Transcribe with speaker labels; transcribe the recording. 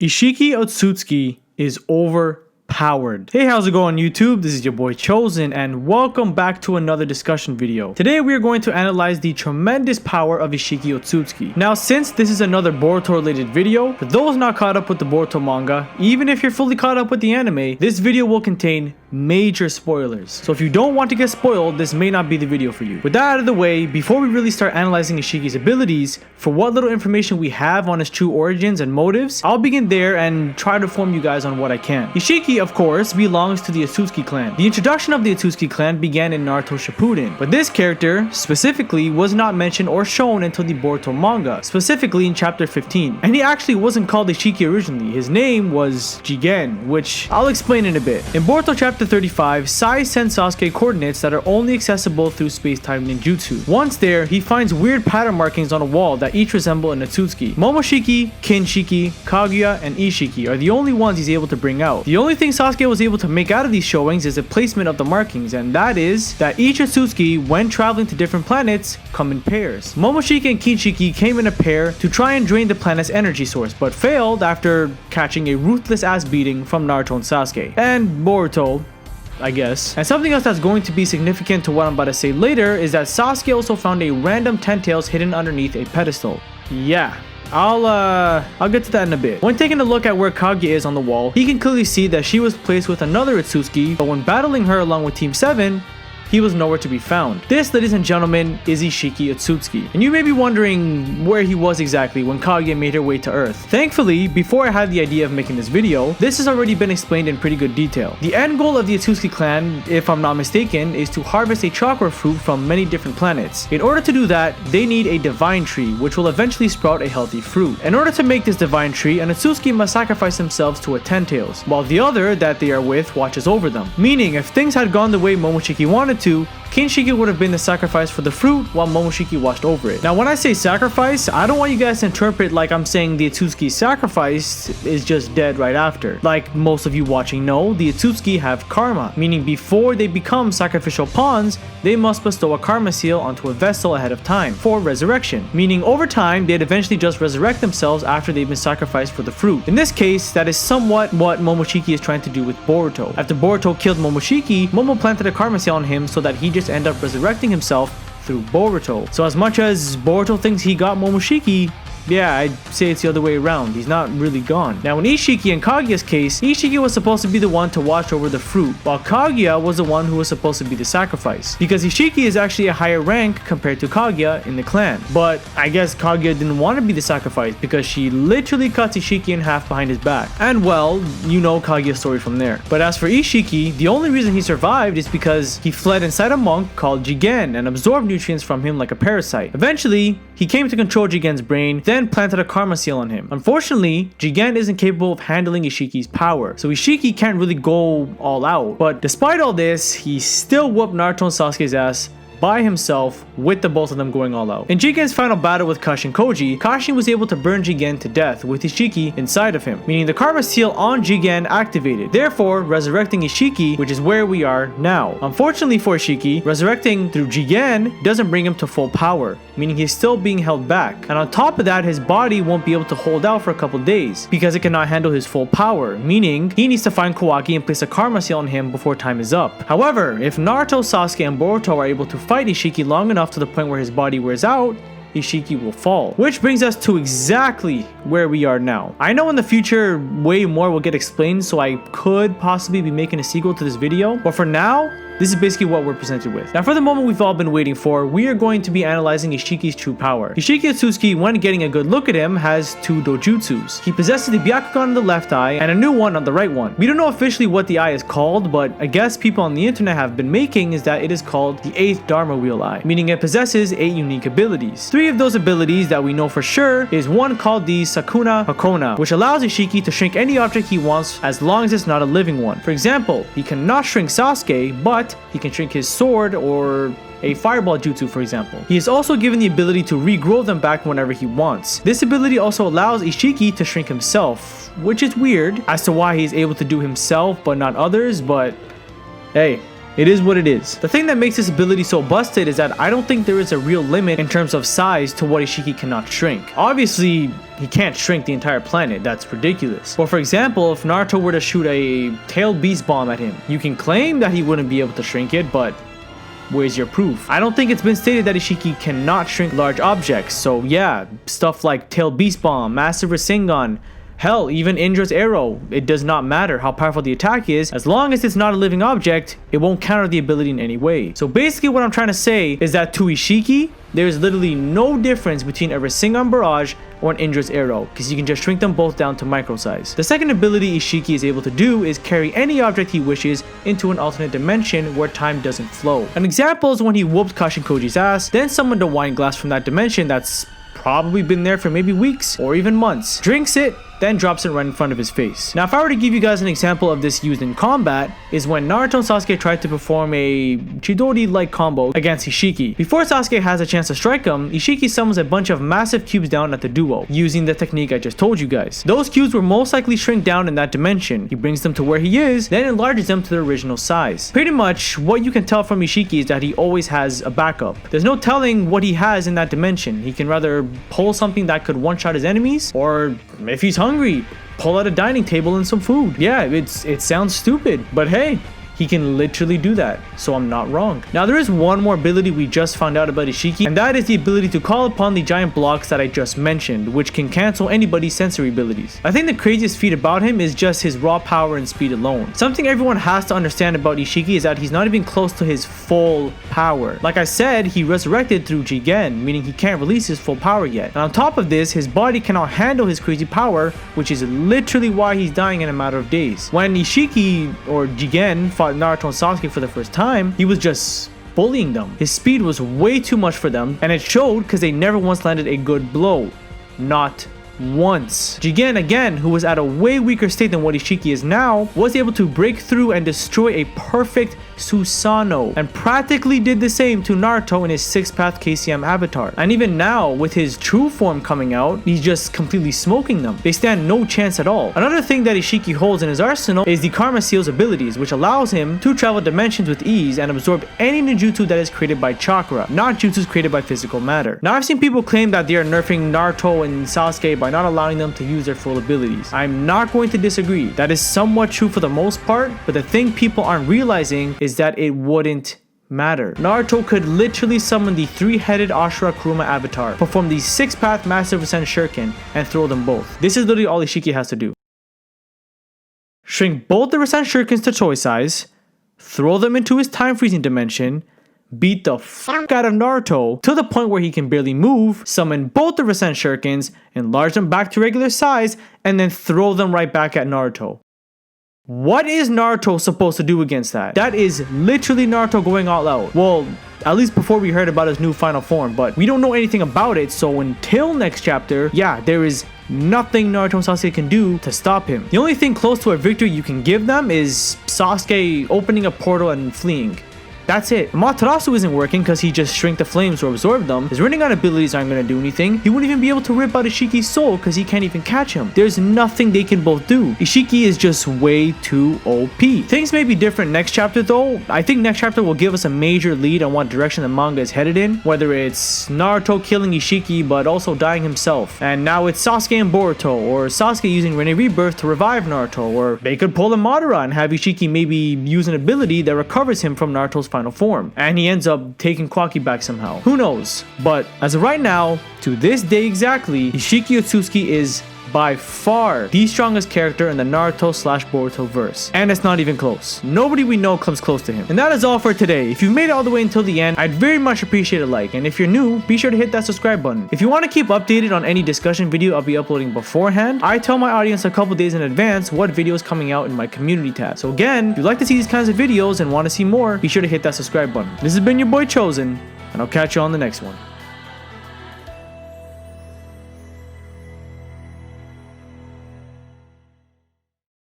Speaker 1: Isshiki Otsutsuki is overpowered. Hey, how's it going YouTube? This is your boy Chosen and welcome back to another discussion video. Today we are going to analyze the tremendous power of Isshiki Otsutsuki. Now, since this is another Boruto related video, for those not caught up with the Boruto manga, even if you're fully caught up with the anime, this video will contain major spoilers. So if you don't want to get spoiled, this may not be the video for you. With that out of the way, before we really start analyzing Isshiki's abilities, for what little information we have on his true origins and motives, I'll begin there and try to inform you guys on what I can. Isshiki, of course, belongs to the Otsutsuki clan. The introduction of the Otsutsuki clan began in Naruto Shippuden, but this character, specifically, was not mentioned or shown until the Boruto manga, specifically in chapter 15. And he actually wasn't called Isshiki originally, his name was Jigen, which I'll explain in a bit. In Boruto chapter 35, Sai sends Sasuke coordinates that are only accessible through space-time ninjutsu. Once there, he finds weird pattern markings on a wall that each resemble an Otsutsuki. Momoshiki, Kinshiki, Kaguya, and Isshiki are the only ones he's able to bring out. The only thing Sasuke was able to make out of these showings is the placement of the markings, and that is that each Otsutsuki, when traveling to different planets, come in pairs. Momoshiki and Kinshiki came in a pair to try and drain the planet's energy source, but failed after catching a ruthless ass beating from Naruto and Sasuke. And Boruto, I guess. And something else that's going to be significant to what I'm about to say later is that Sasuke also found a random 10 tails hidden underneath a pedestal. Yeah. I'll get to that in a bit. When taking a look at where Kaguya is on the wall, he can clearly see that she was placed with another Otsutsuki, but when battling her along with Team 7, he was nowhere to be found. This, ladies and gentlemen, is Isshiki Otsutsuki. And you may be wondering where he was exactly when Kaguya made her way to Earth. Thankfully, before I had the idea of making this video, this has already been explained in pretty good detail. The end goal of the Otsutsuki clan, if I'm not mistaken, is to harvest a chakra fruit from many different planets. In order to do that, they need a divine tree, which will eventually sprout a healthy fruit. In order to make this divine tree, an Otsutsuki must sacrifice themselves to a 10 tails, while the other that they are with watches over them. Meaning, if things had gone the way Momoshiki wanted to, Kinshiki would have been the sacrifice for the fruit while Momoshiki watched over it. Now, when I say sacrifice, I don't want you guys to interpret like I'm saying the Otsutsuki sacrifice is just dead right after. Like most of you watching know, the Otsutsuki have karma, meaning before they become sacrificial pawns, they must bestow a karma seal onto a vessel ahead of time for resurrection. Meaning over time, they'd eventually just resurrect themselves after they've been sacrificed for the fruit. In this case, that is somewhat what Momoshiki is trying to do with Boruto. After Boruto killed Momoshiki, Momo planted a karma seal on him so that he just end up resurrecting himself through Boruto. So as much as Boruto thinks he got Momoshiki, yeah, I'd say it's the other way around. He's not really gone. Now in Isshiki and Kaguya's case, Isshiki was supposed to be the one to watch over the fruit, while Kaguya was the one who was supposed to be the sacrifice. Because Isshiki is actually a higher rank compared to Kaguya in the clan. But I guess Kaguya didn't want to be the sacrifice because she literally cuts Isshiki in half behind his back. And well, you know Kaguya's story from there. But as for Isshiki, the only reason he survived is because he fled inside a monk called Jigen and absorbed nutrients from him like a parasite. Eventually, he came to control Jigen's brain, then planted a karma seal on him. Unfortunately, Jigen isn't capable of handling Ishiki's power, so Isshiki can't really go all out. But despite all this, he still whooped Naruto and Sasuke's ass by himself with the both of them going all out. In Jigen's final battle with Kashin Koji, Kashin was able to burn Jigen to death with Isshiki inside of him, meaning the karma seal on Jigen activated, therefore resurrecting Isshiki, which is where we are now. Unfortunately for Isshiki, resurrecting through Jigen doesn't bring him to full power, meaning he's still being held back. And on top of that, his body won't be able to hold out for a couple days because it cannot handle his full power, meaning he needs to find Kawaki and place a karma seal on him before time is up. However, if Naruto, Sasuke, and Boruto are able to fight Isshiki long enough to the point where his body wears out, Isshiki will fall. Which brings us to exactly where we are now. I know in the future way more will get explained, so I could possibly be making a sequel to this video, but for now, this is basically what we're presented with. Now for the moment we've all been waiting for, we are going to be analyzing Isshiki's true power. Isshiki Otsutsuki, when getting a good look at him, has two dojutsus. He possesses the Byakugan on the left eye and a new one on the right one. We don't know officially what the eye is called, but a guess people on the internet have been making is that it is called the 8th Dharma Wheel Eye, meaning it possesses 8 unique abilities. 3 of those abilities that we know for sure is one called the Sakuna Hakona, which allows Isshiki to shrink any object he wants as long as it's not a living one. For example, he cannot shrink Sasuke, but he can shrink his sword or a fireball jutsu, for example. He is also given the ability to regrow them back whenever he wants. This ability also allows Isshiki to shrink himself, which is weird as to why he is able to do himself but not others, but hey, It is what it is. The thing that makes this ability so busted is that I don't think there is a real limit in terms of size to what Isshiki cannot shrink. Obviously, he can't shrink the entire planet, that's ridiculous. But for example, if Naruto were to shoot a tailed beast bomb at him, you can claim that he wouldn't be able to shrink it, but where's your proof? I don't think it's been stated that Isshiki cannot shrink large objects, so yeah, stuff like tailed beast bomb, massive Rasengan, hell, even Indra's arrow, it does not matter how powerful the attack is, as long as it's not a living object, it won't counter the ability in any way. So basically what I'm trying to say is that to Isshiki, there's literally no difference between a Rasengan barrage or an Indra's arrow, because you can just shrink them both down to micro size. The second ability Isshiki is able to do is carry any object he wishes into an alternate dimension where time doesn't flow. An example is when he whooped Kashinkoji's ass, then summoned a wine glass from that dimension that's probably been there for maybe weeks or even months, drinks it, then drops it right in front of his face. Now if I were to give you guys an example of this used in combat, is when Naruto and Sasuke tried to perform a Chidori-like combo against Isshiki. Before Sasuke has a chance to strike him, Isshiki summons a bunch of massive cubes down at the duo, using the technique I just told you guys. Those cubes will most likely shrink down in that dimension. He brings them to where he is, then enlarges them to their original size. Pretty much, what you can tell from Isshiki is that he always has a backup. There's no telling what he has in that dimension. He can rather pull something that could one-shot his enemies, or if he's hungry, pull out a dining table and some food. Yeah, it sounds stupid, but hey, he can literally do that, so I'm not wrong. Now there is one more ability we just found out about Isshiki, and that is the ability to call upon the giant blocks that I just mentioned, which can cancel anybody's sensory abilities. I think the craziest feat about him is just his raw power and speed alone. Something everyone has to understand about Isshiki is that he's not even close to his full power. Like I said, he resurrected through Jigen, meaning he can't release his full power yet. And on top of this, his body cannot handle his crazy power, which is literally why he's dying in a matter of days. When Isshiki, or Jigen, fought Naruto and Sasuke for the first time, he was just bullying them. His speed was way too much for them, and it showed because they never once landed a good blow. Not once. Jigen, again, who was at a way weaker state than what Isshiki is now, was able to break through and destroy a perfect Susanoo, and practically did the same to Naruto in his 6th-path KCM avatar. And even now, with his true form coming out, he's just completely smoking them. They stand no chance at all. Another thing that Isshiki holds in his arsenal is the Karma Seal's abilities, which allows him to travel dimensions with ease and absorb any ninjutsu that is created by chakra, not jutsus created by physical matter. Now I've seen people claim that they are nerfing Naruto and Sasuke by not allowing them to use their full abilities. I'm not going to disagree. That is somewhat true for the most part, but the thing people aren't realizing is that it wouldn't matter. Naruto could literally summon the 3-headed Ashura Kuruma avatar, perform the 6th-path Massive Ascent Shuriken, and throw them both. This is literally all Isshiki has to do. Shrink both the Ascent Shurikens to toy size, throw them into his time-freezing dimension, beat the fuck out of Naruto to the point where he can barely move, summon both the Ascent Shurikens, enlarge them back to regular size, and then throw them right back at Naruto. What is Naruto supposed to do against that? That is literally Naruto going all out. Well, at least before we heard about his new final form, but we don't know anything about it, so until next chapter, yeah, there is nothing Naruto and Sasuke can do to stop him. The only thing close to a victory you can give them is Sasuke opening a portal and fleeing. That's it. Amaterasu isn't working because he just shrank the flames to absorb them. His running out abilities aren't going to do anything. He wouldn't even be able to rip out Ishiki's soul because he can't even catch him. There's nothing they can both do. Isshiki is just way too OP. Things may be different next chapter though. I think next chapter will give us a major lead on what direction the manga is headed in. Whether it's Naruto killing Isshiki but also dying himself. And now it's Sasuke and Boruto, or Sasuke using Rene Rebirth to revive Naruto, or they could pull a Madara and have Isshiki maybe use an ability that recovers him from Naruto's final form, and he ends up taking Kwaki back somehow. Who knows? But as of right now, to this day exactly, Isshiki Otsutsuki is by far the strongest character in the Naruto/Boruto verse, and it's not even close. Nobody we know comes close to him. And that is all for today. If you've made it all the way until the end, I'd very much appreciate a like, and if you're new, be sure to hit that subscribe button. If you want to keep updated on any discussion video I'll be uploading beforehand, I tell my audience a couple days in advance what video is coming out in my community tab. So again, if you'd like to see these kinds of videos and want to see more, be sure to hit that subscribe button. This has been your boy Chosen, and I'll catch you on the next one.